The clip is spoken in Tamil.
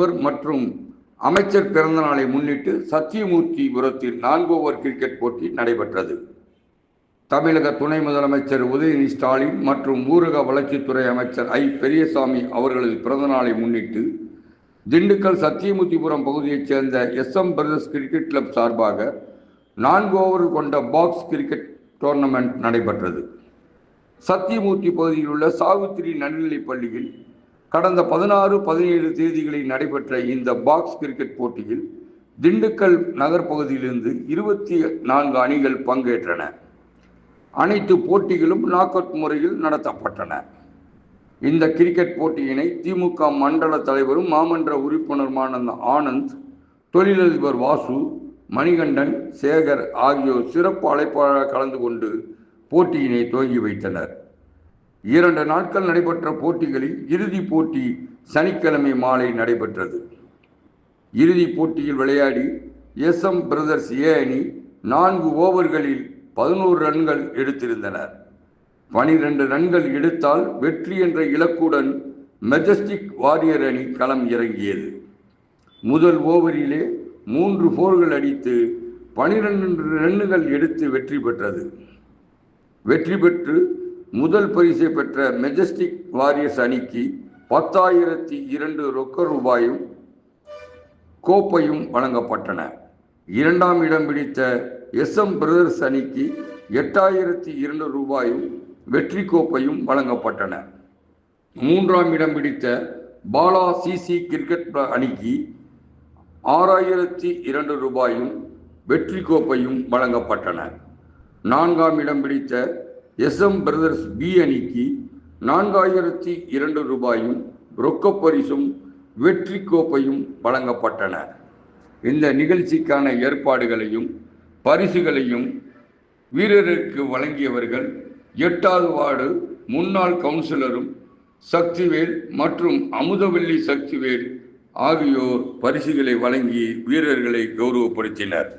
முதல்வர் மற்றும் அமைச்சர் பிறந்த நாளை முன்னிட்டு சத்தியமூர்த்திபுரத்தில் 4 ஓவர் கிரிக்கெட் போட்டி நடைபெற்றது. தமிழக துணை முதலமைச்சர் உதயநிதி ஸ்டாலின் மற்றும் ஊரக வளர்ச்சித்துறை அமைச்சர் பெரியசாமி அவர்களது பிறந்த நாளை முன்னிட்டு திண்டுக்கல் சத்தியமூர்த்திபுரம் பகுதியைச் சேர்ந்த SM பிரதர்ஸ் கிரிக்கெட் கிளப் சார்பாக 4 ஓவர் கொண்ட பாக்ஸ் கிரிக்கெட் டோர்னமெண்ட் நடைபெற்றது. சத்தியமூர்த்தி பகுதியில் உள்ள சாவித்திரி நடுநிலைப் பள்ளியில் கடந்த 16, 17 தேதிகளில் நடைபெற்ற இந்த பாக்ஸ் கிரிக்கெட் போட்டியில் திண்டுக்கல் நகர் பகுதியிலிருந்து 24 அணிகள் பங்கேற்றன. அனைத்து போட்டிகளும் நாக் அவுட் முறையில் நடத்தப்பட்டன. இந்த கிரிக்கெட் போட்டியினை திமுக மண்டல தலைவரும் மாமன்ற உறுப்பினருமான ஆனந்த், தொழிலதிபர் வாசு, மணிகண்டன், சேகர் ஆகியோர் சிறப்பு அழைப்பாளராக கலந்து கொண்டு போட்டியினை துவங்கி வைத்தனர். 2 நாட்கள் நடைபெற்ற போட்டிகளில் இறுதிப் போட்டி சனிக்கிழமை மாலை நடைபெற்றது. இறுதிப் போட்டியில் விளையாடி SM பிரதர்ஸ் A அணி 4 ஓவர்களில் 11 ரன்கள் எடுத்திருந்தனர். 12 ரன்கள் எடுத்தால் வெற்றி என்ற இலக்குடன் மெஜஸ்டிக் வாரியர் அணி களம் இறங்கியது. முதல் ஓவரிலே 3 போர்கள் அடித்து 12 ரன்கள் எடுத்து வெற்றி பெற்றது. வெற்றி பெற்று முதல் பரிசை பெற்ற மெஜஸ்டிக் வாரியர்ஸ் அணிக்கு 10,002 ரொக்க ரூபாயும் கோப்பையும் வழங்கப்பட்டன. 2ஆம் இடம் பிடித்த SM பிரதர்ஸ் அணிக்கு 8,200 ரூபாயும் வெற்றி கோப்பையும் வழங்கப்பட்டன. 3ஆம் இடம் பிடித்த பாலா CC கிரிக்கெட் அணிக்கு 6,200 ரூபாயும் வெற்றி கோப்பையும் வழங்கப்பட்டன. 4ஆம் இடம் பிடித்த SM பிரதர்ஸ் B அணிக்கு 4,200 ரூபாயும் ரொக்க பரிசும் வெற்றி கோப்பையும் வழங்கப்பட்டன. இந்த நிகழ்ச்சிக்கான ஏற்பாடுகளையும் பரிசுகளையும் வீரருக்கு வழங்கியவர்கள் 8வது வார்டு முன்னாள் கவுன்சிலரும் சக்திவேல் மற்றும் அமுதவல்லி சக்திவேல் ஆகியோர் பரிசுகளை வழங்கி வீரர்களை கௌரவப்படுத்தினர்.